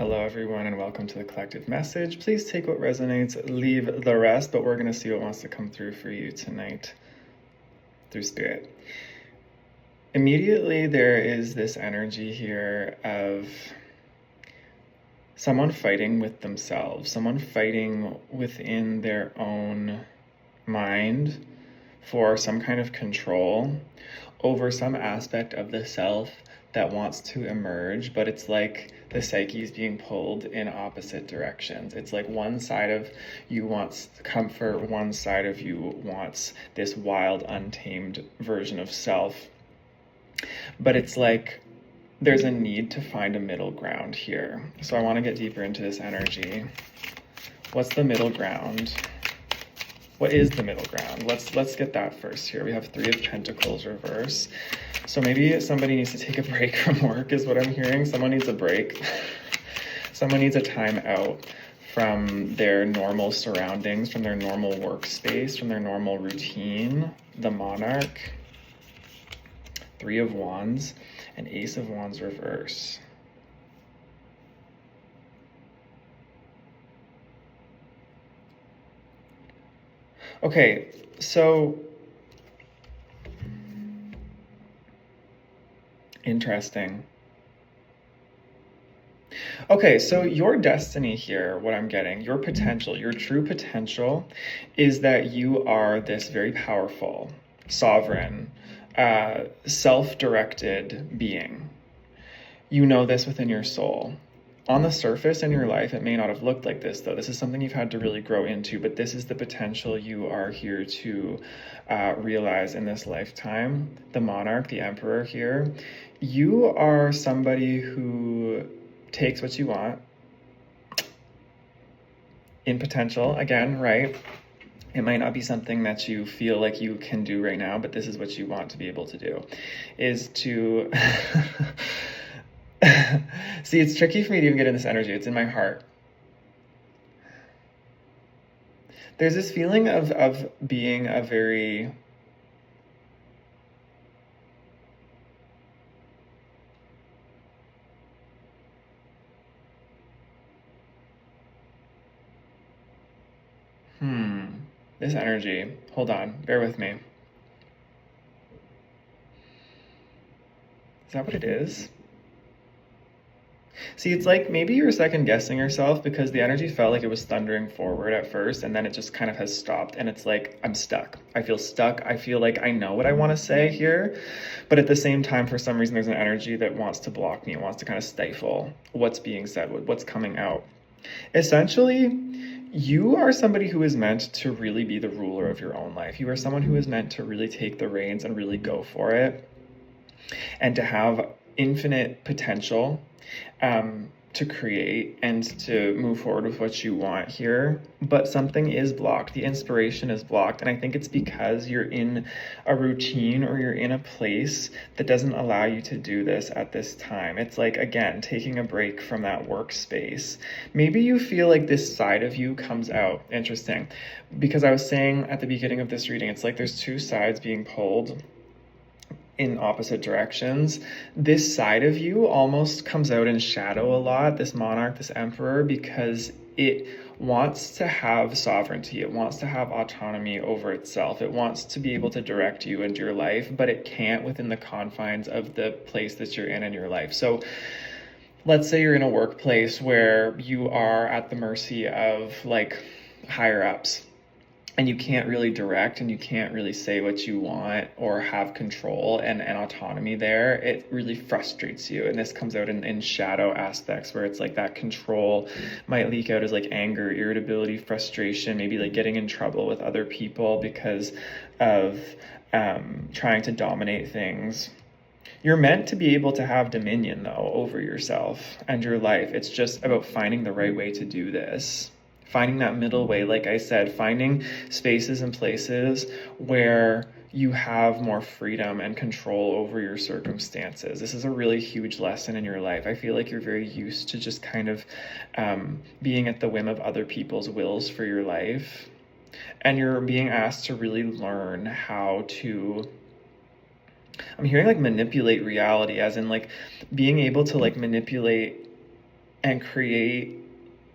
Hello everyone and welcome to the collective message. Please take what resonates, leave the rest, but we're going to see what wants to come through for you tonight through spirit. Immediately there is this energy here of someone fighting with themselves, someone fighting within their own mind for some kind of control over some aspect of the self that wants to emerge, but it's like the psyche is being pulled in opposite directions. It's like one side of you wants comfort, one side of you wants this wild, untamed version of self. But it's like there's a need to find a middle ground here. So I want to get deeper into this energy. What's the middle ground? What is the middle ground? Let's get that first here. We have Three of Pentacles reverse. So maybe somebody needs to take a break from work is what I'm hearing. Someone needs a break. Someone needs a time out from their normal surroundings, from their normal workspace, from their normal routine. The Monarch, Three of Wands, and Ace of Wands reverse. Okay, so interesting. Okay, so your destiny here, what I'm getting, your potential, your true potential is that you are this very powerful, sovereign, self-directed being. You know this within your soul. On the surface in your life, it may not have looked like this, though. This is something you've had to really grow into, but this is the potential you are here to realize in this lifetime. The Monarch, the Emperor here, you are somebody who takes what you want in potential, again, right? It might not be something that you feel like you can do right now, but this is what you want to be able to do, is to... See, it's tricky for me to even get in this energy. It's in my heart. There's this feeling of being a very... This energy. Hold on. Bear with me. Is that what it is? See, it's like maybe you're second guessing yourself because the energy felt like it was thundering forward at first and then it just kind of has stopped and it's like, I'm stuck. I feel stuck. I feel like I know what I want to say here, but at the same time, for some reason, there's an energy that wants to block me. It wants to kind of stifle what's being said, what's coming out. Essentially, you are somebody who is meant to really be the ruler of your own life. You are someone who is meant to really take the reins and really go for it and to have infinite potential to create and to move forward with what you want here, but something is blocked. The inspiration is blocked, and I think it's because you're in a routine or you're in a place that doesn't allow you to do this at this time. It's like, again, taking a break from that workspace. Maybe you feel like this side of you comes out. Interesting, because I was saying at the beginning of this reading, it's like there's two sides being pulled in opposite directions. This side of you almost comes out in shadow a lot, this Monarch, this Emperor, because it wants to have sovereignty. It wants to have autonomy over itself. It wants to be able to direct you and your life, but it can't within the confines of the place that you're in your life. So let's say you're in a workplace where you are at the mercy of like higher ups, and you can't really direct and you can't really say what you want or have control and autonomy there. It really frustrates you. And this comes out in shadow aspects where it's like that control might leak out as like anger, irritability, frustration, maybe like getting in trouble with other people because of trying to dominate things. You're meant to be able to have dominion, though, over yourself and your life. It's just about finding the right way to do this. Finding that middle way, like I said, finding spaces and places where you have more freedom and control over your circumstances. This is a really huge lesson in your life. I feel like you're very used to just kind of being at the whim of other people's wills for your life. And you're being asked to really learn how to... I'm hearing like manipulate reality, as in like being able to like manipulate and create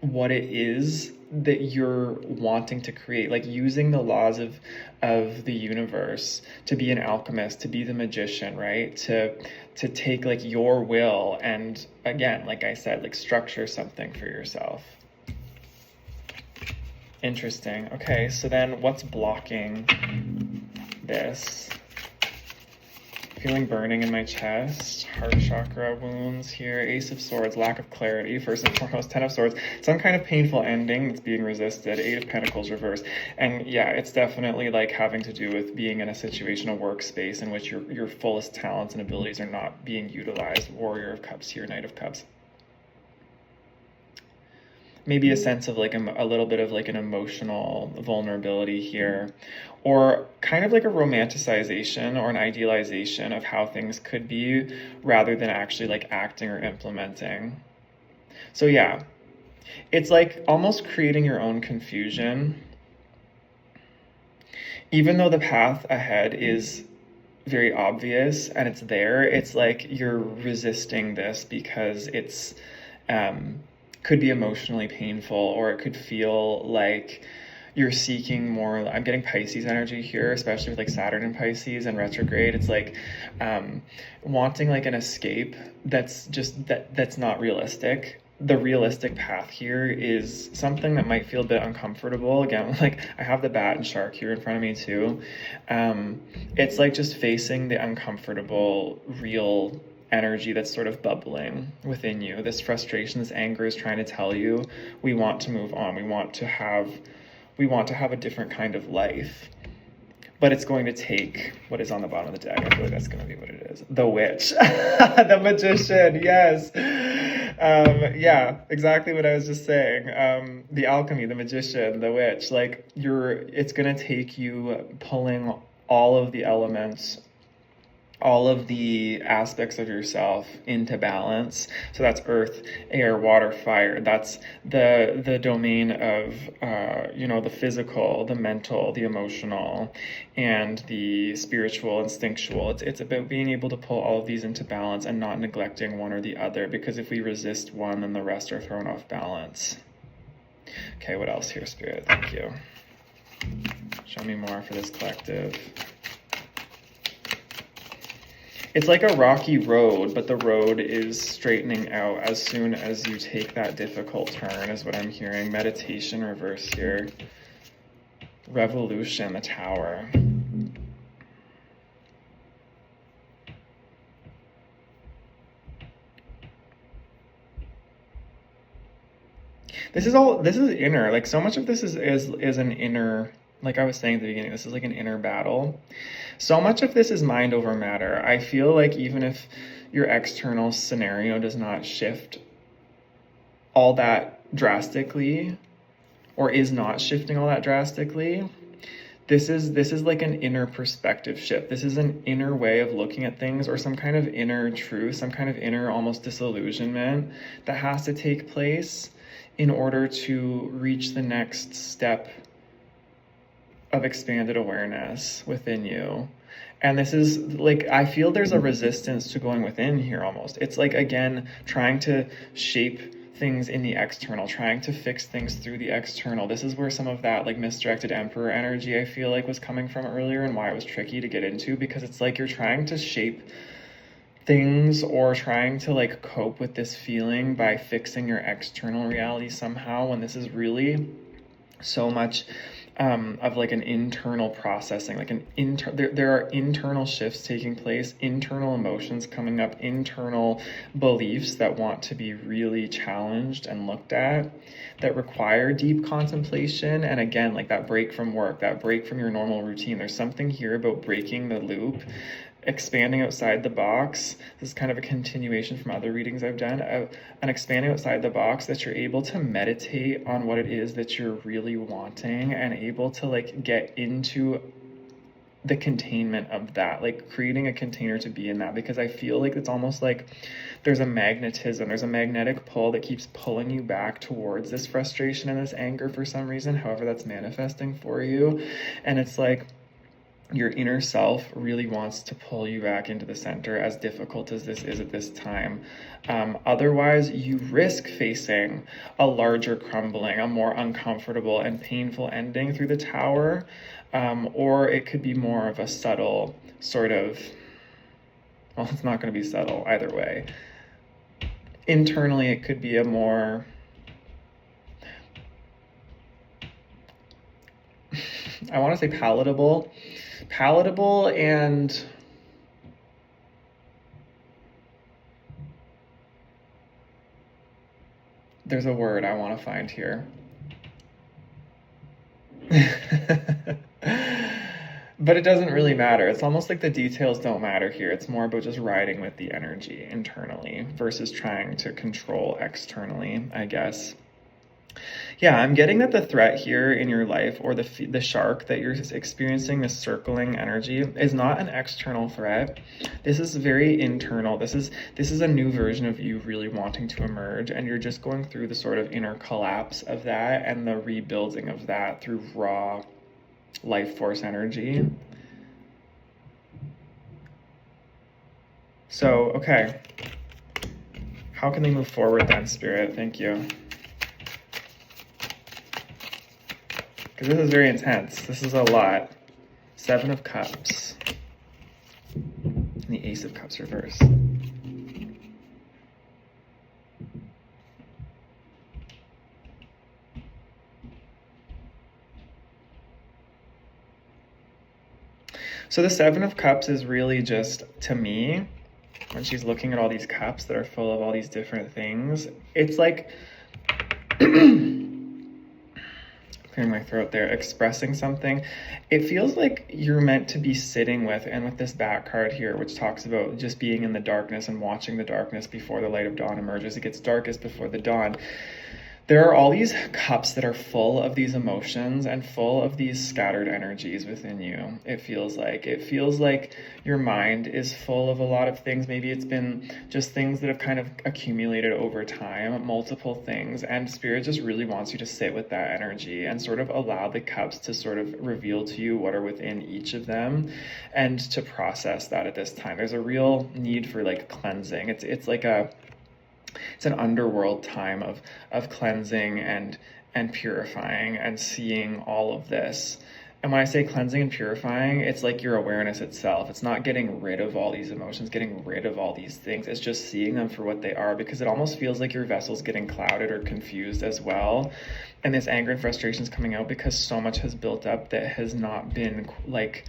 what it is that you're wanting to create, like using the laws of the universe to be an alchemist, to be the magician, right? To take like your will and, again, like I said, like structure something for yourself. Interesting. Okay, so then what's blocking this? Feeling burning in my chest, heart chakra wounds here, Ace of Swords, lack of clarity, first and foremost, Ten of Swords, some kind of painful ending that's being resisted, Eight of Pentacles reversed. And yeah, it's definitely like having to do with being in a situation, a workspace in which your fullest talents and abilities are not being utilized. Warrior of Cups here, Knight of Cups. Maybe a sense of like a little bit of like an emotional vulnerability here, or kind of like a romanticization or an idealization of how things could be rather than actually like acting or implementing. So yeah, it's like almost creating your own confusion. Even though the path ahead is very obvious and it's there, it's like you're resisting this because it's could be emotionally painful, or it could feel like you're seeking more. I'm getting Pisces energy here, especially with like Saturn in Pisces and retrograde. It's like wanting like an escape that's not realistic. The realistic path here is something that might feel a bit uncomfortable. Again, like I have the bat and shark here in front of me too. It's like just facing the uncomfortable, real energy that's sort of bubbling within you. This frustration, this anger is trying to tell you, we want to move on. We want to have a different kind of life. But it's going to take what is on the bottom of the deck. I feel like that's going to be what it is. The Witch. The Magician, yes. Yeah, exactly what I was just saying. The Alchemy, the Magician, the Witch. Like, it's going to take you pulling all of the elements, all of the aspects of yourself into balance. So that's earth, air, water, fire. That's the domain of the physical, the mental, the emotional, and the spiritual, instinctual. It's about being able to pull all of these into balance and not neglecting one or the other, because if we resist one, then the rest are thrown off balance. Okay, what else here, Spirit? Thank you. Show me more for this collective. It's like a rocky road, but the road is straightening out as soon as you take that difficult turn, is what I'm hearing. Meditation reverse here. Revolution, the Tower. This is inner. Like, so much of this is an inner, like I was saying at the beginning, this is like an inner battle. So much of this is mind over matter. I feel like even if your external scenario does not shift all that drastically, or is not shifting all that drastically, this is like an inner perspective shift. This is an inner way of looking at things, or some kind of inner truth, some kind of inner almost disillusionment that has to take place in order to reach the next step of expanded awareness within you. And this is like, I feel there's a resistance to going within here almost. It's like, again, trying to shape things in the external, trying to fix things through the external. This is where some of that like misdirected emperor energy I feel like was coming from earlier, and why it was tricky to get into, because it's like you're trying to shape things or trying to like cope with this feeling by fixing your external reality somehow, when this is really so much of like an internal processing, like there are internal shifts taking place, internal emotions coming up, internal beliefs that want to be really challenged and looked at, that require deep contemplation. And again, like that break from work, that break from your normal routine. There's something here about breaking the loop, expanding outside the box. This is kind of a continuation from other readings I've done, and expanding outside the box, that you're able to meditate on what it is that you're really wanting, and able to like get into the containment of that, like creating a container to be in that. Because I feel like it's almost like there's a magnetism, there's a magnetic pull that keeps pulling you back towards this frustration and this anger for some reason, however that's manifesting for you. And it's like, your inner self really wants to pull you back into the center, as difficult as this is at this time. Otherwise, you risk facing a larger crumbling, a more uncomfortable and painful ending through the tower, or it could be more of a subtle sort of, well, it's not going to be subtle either way. Internally, it could be a more, I want to say palatable, and there's a word I want to find here. But it doesn't really matter. It's almost like the details don't matter here. It's more about just riding with the energy internally versus trying to control externally, I guess. Yeah, I'm getting that the threat here in your life, or the shark that you're experiencing, this circling energy, is not an external threat. This is very internal. This is a new version of you really wanting to emerge, and you're just going through the sort of inner collapse of that and the rebuilding of that through raw life force energy. So, okay. How can they move forward then, Spirit? Thank you. Because this is very intense. This is a lot. 7 of Cups. And the Ace of Cups reverse. So the 7 of Cups is really just, to me, when she's looking at all these cups that are full of all these different things, it's like clearing my throat there, expressing something. It feels like you're meant to be sitting with, and with this back card here, which talks about just being in the darkness and watching the darkness before the light of dawn emerges. It gets darkest before the dawn. There are all these cups that are full of these emotions and full of these scattered energies within you. It feels like your mind is full of a lot of things. Maybe it's been just things that have kind of accumulated over time, multiple things, and Spirit just really wants you to sit with that energy and sort of allow the cups to sort of reveal to you what are within each of them, and to process that at this time. There's a real need for like cleansing. It's like it's an underworld time of cleansing and purifying and seeing all of this. And when I say cleansing and purifying, it's like your awareness itself. It's not getting rid of all these emotions, getting rid of all these things. It's just seeing them for what they are, because it almost feels like your vessel's getting clouded or confused as well. And this anger and frustration is coming out because so much has built up that has not been like,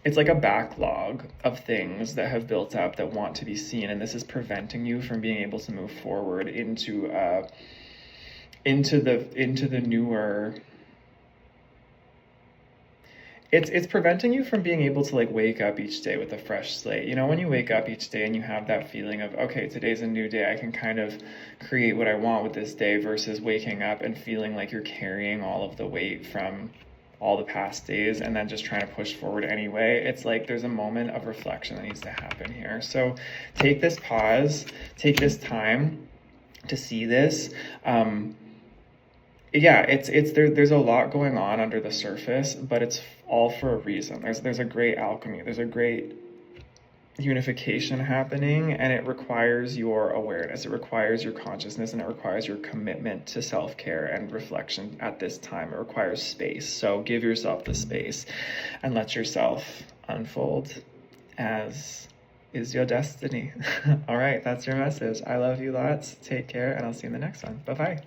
it's like a backlog of things that have built up that want to be seen, and this is preventing you from being able to move forward into the newer. It's preventing you from being able to like wake up each day with a fresh slate. You know, when you wake up each day and you have that feeling of, okay, today's a new day, I can kind of create what I want with this day, versus waking up and feeling like you're carrying all of the weight from all the past days and then just trying to push forward anyway. It's like there's a moment of reflection that needs to happen here. So take this pause, take this time to see this. There's a lot going on under the surface, but it's all for a reason. There's a great alchemy, there's a great unification happening, and it requires your awareness, it requires your consciousness, and it requires your commitment to self-care and reflection at this time. It requires space. So give yourself the space and let yourself unfold, as is your destiny. All right, that's your message. I love you lots. Take care, and I'll see you in the next one. Bye-bye.